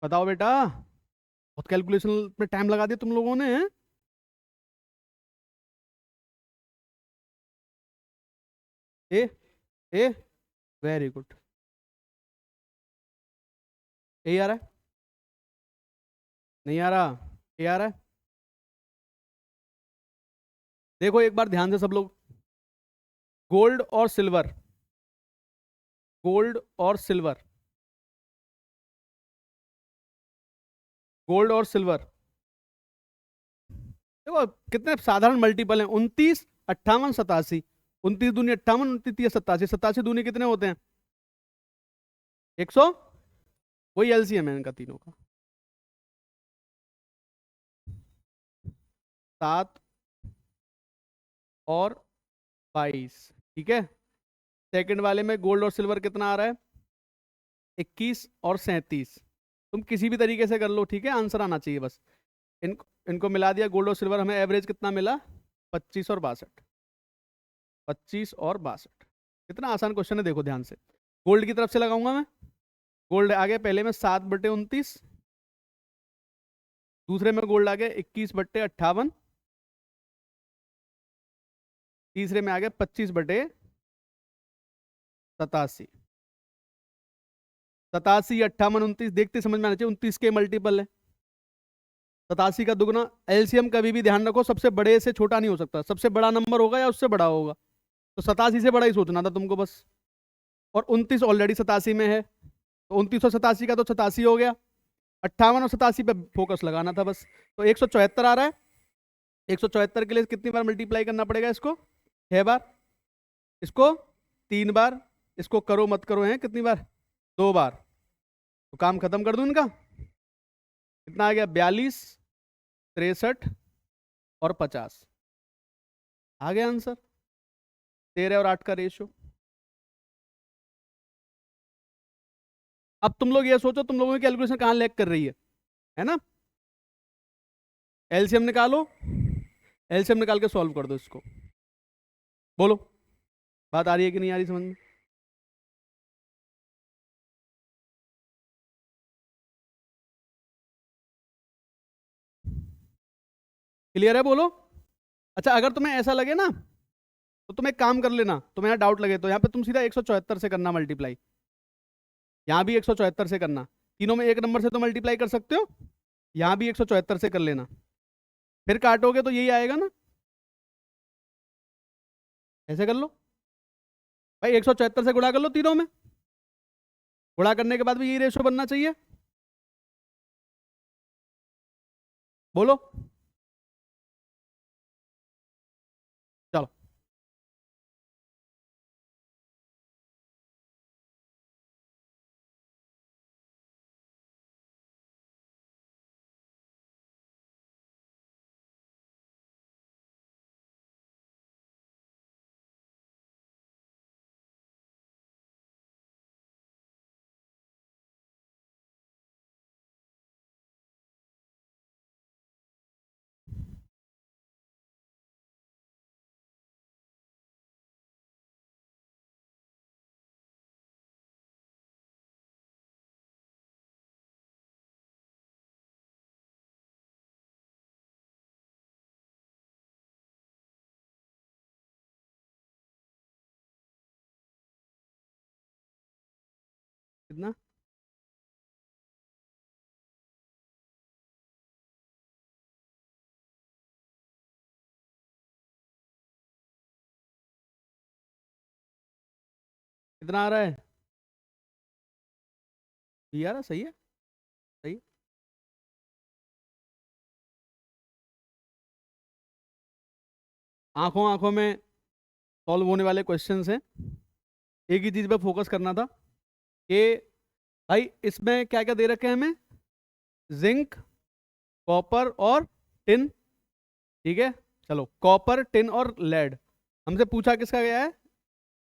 Speaker 1: बताओ बेटा, बहुत कैलकुलेशन में टाइम लगा दिया तुम लोगों ने, हैं? ए ए वेरी गुड। ए आ रहा है, नहीं आ रहा, ए आ रहा है। देखो एक बार ध्यान से सब लोग, गोल्ड और सिल्वर, गोल्ड और सिल्वर, गोल्ड और सिल्वर, देखो कितने साधारण मल्टीपल हैं, 29, 58, 87, 29 दूनी 58, 29 87, 87 दूनी कितने होते हैं, 100, वही एलसीएम है इनका तीनों का, 7 और 22। ठीक है। सेकंड वाले में गोल्ड और सिल्वर कितना आ रहा है, 21 और 37। तुम किसी भी तरीके से कर लो, ठीक है, आंसर आना चाहिए बस। इनको मिला दिया गोल्ड और सिल्वर, हमें एवरेज कितना मिला, 25 और 62, 25 और 62। कितना आसान क्वेश्चन है, देखो ध्यान से। गोल्ड की तरफ से लगाऊंगा मैं, गोल्ड आ गया पहले में 7/29, दूसरे में गोल्ड आ गया 21/58, तीसरे में आ गया 25/87। 87, 58, 29, देखते समझ में आना चाहिए, 29 के मल्टीपल है, 87 का दुगना। एलसीएम कभी भी ध्यान रखो सबसे बड़े से छोटा नहीं हो सकता, सबसे बड़ा नंबर होगा या उससे बड़ा होगा, तो 87 से बड़ा ही सोचना था तुमको बस। और 29 ऑलरेडी 87 में है, तो 29 और 87 का तो 87 हो गया, 58 और 87 पे फोकस लगाना था बस। तो 174 आ रहा है, 174 के लिए कितनी बार मल्टीप्लाई करना पड़ेगा इसको, 6 बार, इसको 3 बार, इसको करो मत करो है कितनी बार, 2 बार। तो काम खत्म कर दूं इनका, कितना आ गया, 42, 63 और 50, आ गया आंसर, 13 और 8 का रेशो। अब तुम लोग ये सोचो तुम लोगों की कैलकुलेशन कहाँ लैग कर रही है ना। एलसीएम निकालो, एलसीएम निकाल के सॉल्व कर दो इसको, बोलो बात आ रही है कि नहीं आ रही समझ में। क्लियर है, बोलो। अच्छा अगर तुम्हें ऐसा लगे ना, तो तुम एक काम कर लेना, तुम्हें यहाँ डाउट लगे तो यहाँ पे तुम सीधा 174 से करना मल्टीप्लाई, यहाँ भी 174 से करना, तीनों में एक नंबर से तो मल्टीप्लाई कर सकते हो, यहाँ भी 174 से कर लेना, फिर काटोगे तो यही आएगा ना, ऐसे कर लो भाई, 174 से गुणा कर लो तीनों में, गुणा करने के बाद भी यही रेशो बनना चाहिए, बोलो। चलो। कितना? कितना आ रहा है? ये आ रहा, सही है, सही है। आंखों आंखों में सॉल्व होने वाले क्वेश्चंस हैं। एक ही चीज पे फोकस करना था कि भाई इसमें क्या क्या दे रखे हैं हमें? जिंक, कॉपर और टिन। ठीक है, चलो कॉपर, टिन और लेड। हमसे पूछा किसका गया है?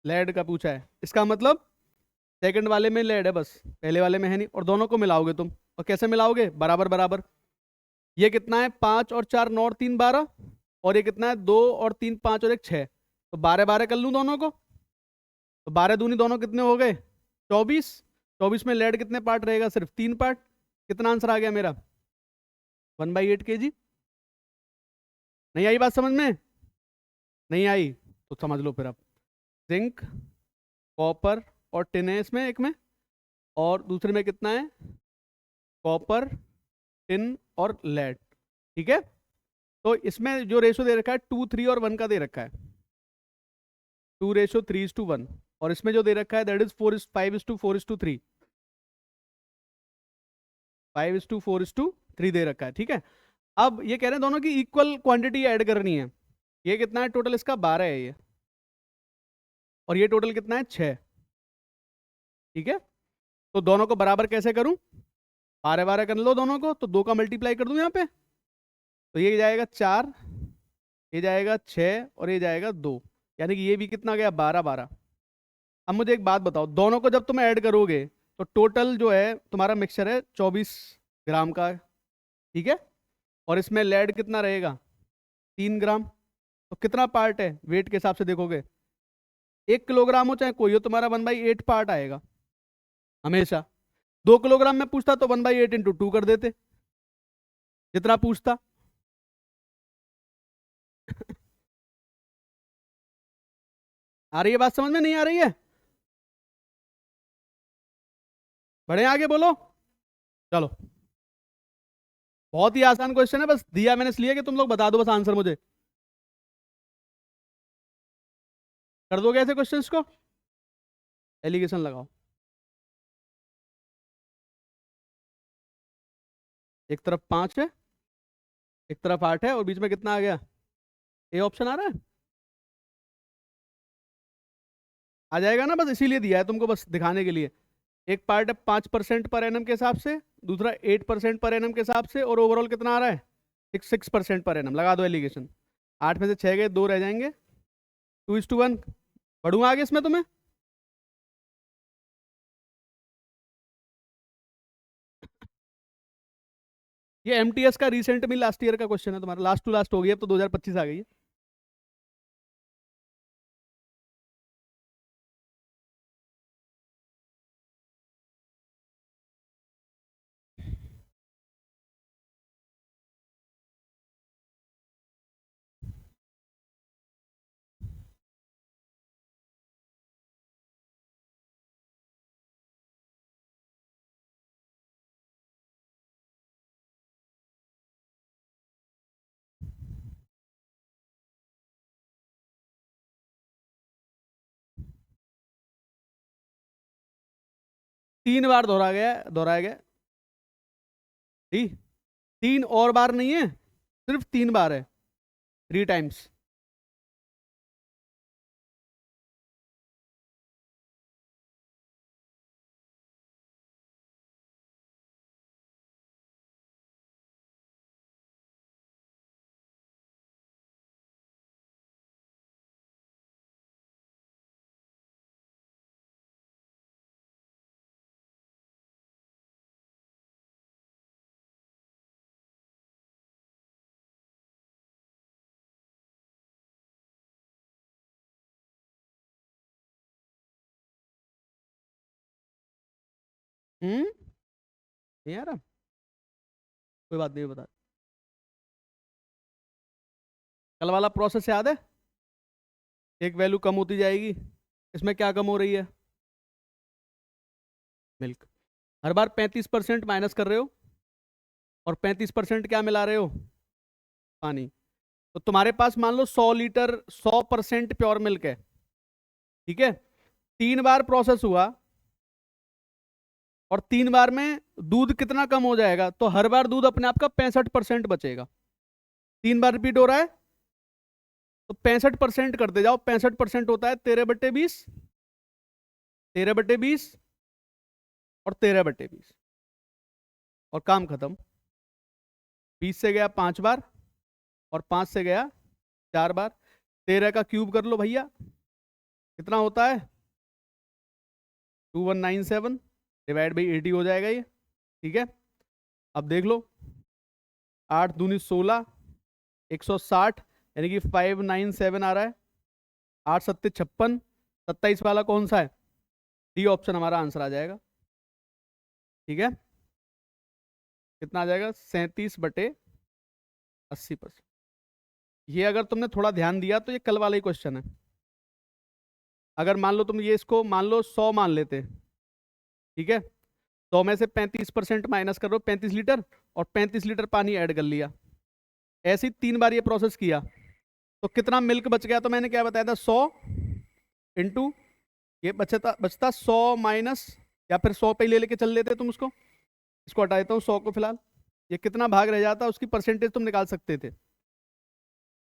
Speaker 1: लेड का पूछा है। इसका मतलब सेकंड वाले में लेड है बस, पहले वाले में है नहीं। और दोनों को मिलाओगे तुम, और कैसे मिलाओगे? बराबर बराबर। ये कितना है? 5 और 4 9 और 3 12। और ये कितना है? 2 और 3 5 और 1 6। तो 12 12 कर लूँ दोनों को, तो 12 दूनी दोनों कितने हो गए? 24। 24 में लेड कितने पार्ट रहेगा? सिर्फ 3 पार्ट। कितना आंसर आ गया मेरा? 1/8 kg। नहीं आई बात समझ में? नहीं आई तो समझ लो फिर अब। जिंक, कॉपर और टिन है इसमें एक में, और दूसरे में कितना है? कॉपर, टिन और लेड। ठीक है, तो इसमें जो रेशो दे रखा है 2 3 और 1 का दे रखा है। 2:3:1। और इसमें जो दे रखा है दैट इज 5:4:3। 5:4:3 दे रखा है। ठीक है, अब ये कह रहे हैं दोनों की इक्वल क्वांटिटी ऐड करनी है। ये कितना है टोटल? इसका 12 है ये, और ये टोटल कितना है? 6। ठीक है, तो दोनों को बराबर कैसे करूं? 12 12 कर लो दोनों को, तो 2 का मल्टीप्लाई कर दूं यहाँ पे, तो ये जाएगा 4, ये जाएगा 6 और ये जाएगा 2। यानी कि ये भी कितना गया? 12 12। अब मुझे एक बात बताओ, दोनों को जब तुम ऐड करोगे तो टोटल जो है तुम्हारा मिक्सचर है 24 ग्राम का। ठीक है, और इसमें लेड कितना रहेगा? 3 ग्राम। तो कितना पार्ट है वेट के हिसाब से देखोगे? 1 किलोग्राम हो चाहे कोई हो, तुम्हारा 1/8 पार्ट आएगा हमेशा। 2 किलोग्राम में पूछता तो 1/8 × 2 कर देते, जितना पूछता। आ रही है बात समझ में? नहीं आ रही है? बढ़े आगे, बोलो। चलो, बहुत ही आसान क्वेश्चन है, बस दिया मैंने इसलिए कि तुम लोग बता दो बस आंसर मुझे। कर दोगे ऐसे क्वेश्चंस को? एलिगेशन लगाओ। एक तरफ 5 है, एक तरफ 8 है, और बीच में कितना आ गया? ए ऑप्शन आ रहा है? आ जाएगा ना, बस इसीलिए दिया है तुमको, बस दिखाने के लिए। एक पार्ट है 5% पर एनम के हिसाब से, दूसरा 8% पर एनम के हिसाब से, और ओवरऑल कितना आ रहा है? 6% पर एनम। लगा दो एलिगेशन। 8 में से 6 गए, 2 रह जाएंगे। 2:1। पढ़ूंगा आगे इसमें तुम्हें? ये एमटीएस का रिसेंट में लास्ट ईयर का क्वेश्चन है तुम्हारा, लास्ट टू लास्ट हो गई, अब तो 2025 आ गई है। तीन बार दोहराया गया। ठीक, 3 और बार नहीं है, सिर्फ 3 बार है। 3 टाइम्स। नहीं आ रहा? कोई बात नहीं, बता। कल वाला प्रोसेस याद है? एक वैल्यू कम होती जाएगी, इसमें क्या कम हो रही है? मिल्क। हर बार 35% माइनस कर रहे हो और 35% क्या मिला रहे हो? पानी। तो तुम्हारे पास मान लो 100 लीटर 100% प्योर मिल्क है, ठीक है। 3 बार प्रोसेस हुआ और 3 बार में दूध कितना कम हो जाएगा? तो हर बार दूध अपने आप का 65% बचेगा। 3 बार रिपीट हो रहा है तो 65% करते जाओ। 65% होता है 13/20, 13/20 और 13/20 और काम खत्म। 20 से गया 5 बार और 5 से गया 4 बार। 13 का क्यूब कर लो भैया, कितना होता है? 2197 डिवाइड बाई 80 हो जाएगा ये, ठीक है। अब देख लो, 8 दूनी 16, 160 यानी कि 597 आ रहा है। 8 सत्ते 56, 27 वाला कौन सा है? डी ऑप्शन हमारा आंसर आ जाएगा, ठीक है। कितना आ जाएगा? 37/80%। ये अगर तुमने थोड़ा ध्यान दिया तो ये कल वाला ही क्वेश्चन है। अगर मान लो तुम ये इसको मान लो 100 मान लेते, ठीक है। 100 में से 35% माइनस करो, 35 लीटर, और 35 लीटर पानी ऐड कर लिया। ऐसे ही 3 बार ये प्रोसेस किया तो कितना मिल्क बच गया? तो मैंने क्या बताया था? 100 इंटू ये बचता 100 माइनस, या फिर 100 पे ही ले लेके चल लेते तुम उसको। इसको हटा देता हूँ 100 को फिलहाल। ये कितना भाग रह जाता उसकी परसेंटेज तुम निकाल सकते थे।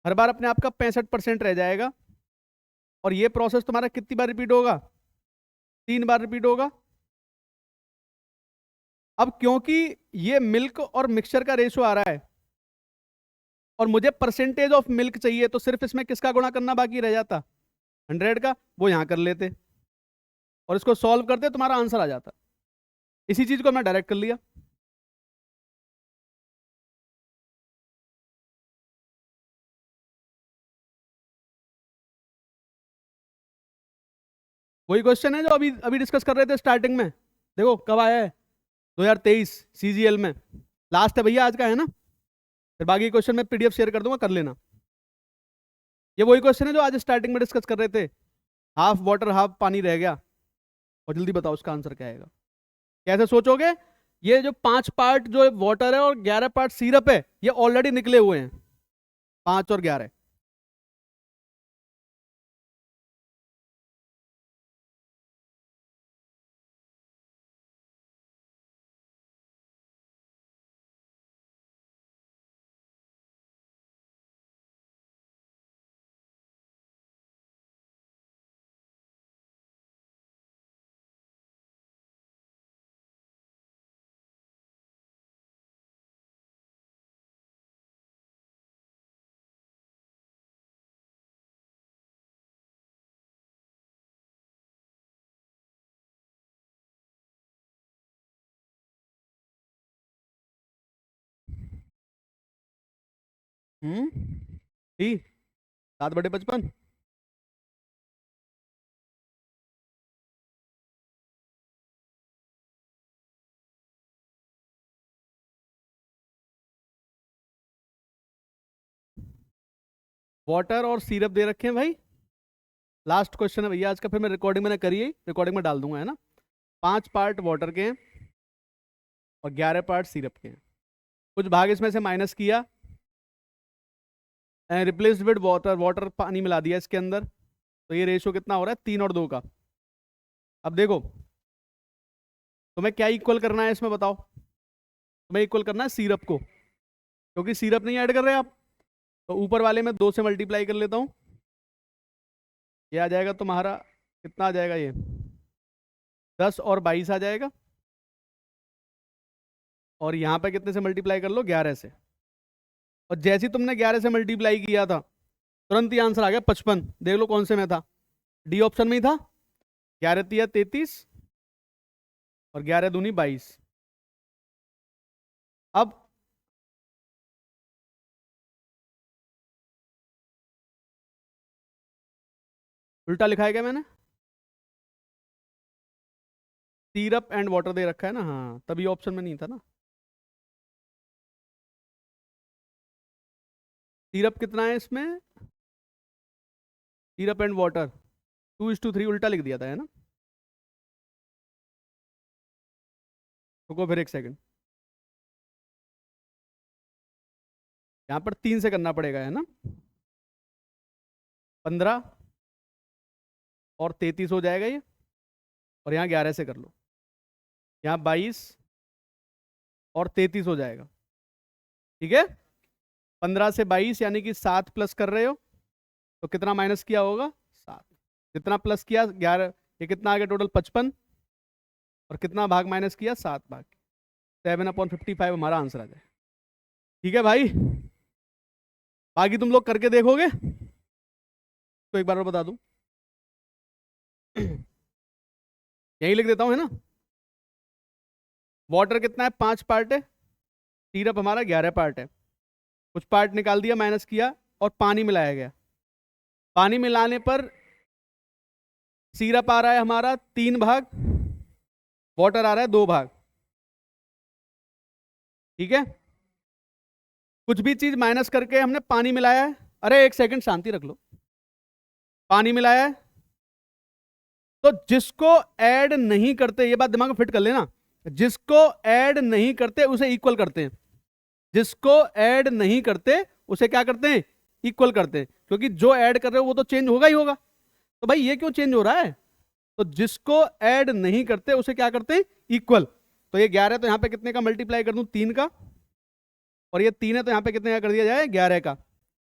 Speaker 1: हर बार अपने आप का 65% रह जाएगा। और ये प्रोसेस तुम्हारा कितनी बार रिपीट होगा? 3 बार रिपीट होगा। अब क्योंकि ये मिल्क और मिक्सचर का रेशो आ रहा है और मुझे परसेंटेज ऑफ मिल्क चाहिए, तो सिर्फ इसमें किसका गुणा करना बाकी रह जाता? 100 का। वो यहां कर लेते और इसको सॉल्व करते, तुम्हारा आंसर आ जाता। इसी चीज को मैं डायरेक्ट कर लिया। वही क्वेश्चन है जो अभी अभी डिस्कस कर रहे थे स्टार्टिंग में। देखो कब आया है? 2023 सीजीएल में। लास्ट है भैया आज का, है ना। फिर बाकी क्वेश्चन मैं पीडीएफ शेयर कर दूंगा, कर लेना। ये वही क्वेश्चन है जो आज स्टार्टिंग में डिस्कस कर रहे थे। हाफ वाटर हाफ पानी रह गया, और जल्दी बताओ उसका आंसर क्या आएगा। कैसे सोचोगे? ये जो 5 पार्ट जो वाटर है और 11 पार्ट सिरप है, ये ऑलरेडी निकले हुए हैं, 5 और 11। ठीक। 7/55। वाटर और सिरप दे रखे हैं भाई। लास्ट क्वेश्चन है भैया आज का, फिर मैं रिकॉर्डिंग मैंने करी है, रिकॉर्डिंग में डाल दूंगा, है ना। 5 पार्ट वाटर के हैं और 11 पार्ट सिरप के हैं। कुछ भाग इसमें से माइनस किया, रिप्लेस्ड विद वाटर, वाटर पानी मिला दिया इसके अंदर, तो ये रेशियो कितना हो रहा है? 3 और 2 का। अब देखो तुम्हें क्या इक्वल करना है इसमें, बताओ। तुम्हें इक्वल करना है सिरप को, क्योंकि सिरप नहीं ऐड कर रहे आप। तो ऊपर वाले में 2 से मल्टीप्लाई कर लेता हूं। ये आ जाएगा तुम्हारा, कितना आ जाएगा ये? 10 और 22 आ जाएगा। और यहां पे कितने से मल्टीप्लाई कर लो? 11 से। और जैसे ही तुमने 11 से मल्टीप्लाई किया था, तुरंत ही आंसर आ गया 55। देख लो कौन से में था, डी ऑप्शन में ही था। 11 तिया 33 और 11 दूनी 22। अब उल्टा लिखा है क्या मैंने? सिरप एंड वाटर दे रखा है ना, हाँ, तभी ऑप्शन में नहीं था ना। सिरप कितना है इसमें? सिरप एंड वाटर 2:3 उल्टा लिख दिया था, है ना। रुको फिर एक सेकंड, यहाँ पर 3 से करना पड़ेगा है ना। 15 और 33 हो जाएगा ये, और यहाँ 11 से कर लो, यहाँ 22 और 33 हो जाएगा। ठीक है, 15 से 22 यानी कि 7 प्लस कर रहे हो, तो कितना माइनस किया होगा 7, जितना प्लस किया 11, ये कितना आ गया टोटल 55, और कितना भाग माइनस किया 7 भाग, 7/55 हमारा आंसर आ जाए। ठीक है भाई, बाकी तुम लोग करके देखोगे तो एक बार और बता दूं, यही लिख देता हूं है ना। वाटर कितना है 5 पार्ट है, सिरप हमारा 11 पार्ट है, कुछ पार्ट निकाल दिया माइनस किया और पानी मिलाया गया। पानी मिलाने पर सिरप आ रहा है हमारा 3 भाग, वाटर आ रहा है 2 भाग। ठीक है, कुछ भी चीज माइनस करके हमने पानी मिलाया है, अरे एक सेकंड शांति रख लो, पानी मिलाया है, तो जिसको ऐड नहीं करते, ये बात दिमाग में फिट कर लेना, जिसको ऐड नहीं करते उसे इक्वल करते हैं, जिसको ऐड नहीं करते उसे क्या करते हैं, इक्वल करते हैं, क्योंकि जो ऐड कर रहे हो वो तो चेंज होगा ही होगा। तो भाई ये क्यों चेंज हो रहा है, तो जिसको ऐड नहीं करते उसे क्या करते हैं, इक्वल। तो ये 11 तो यहाँ पे कितने का मल्टीप्लाई कर दूं, 3 का, और ये 3 है तो यहाँ पे कितने का कर दिया जाए, 11 का,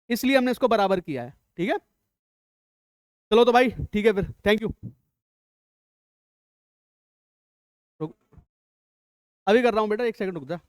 Speaker 1: इसलिए हमने इसको बराबर किया है। ठीक है, चलो तो भाई ठीक है फिर, थैंक यू। अभी कर रहा हूँ बेटा, एक सेकंड रुक जा।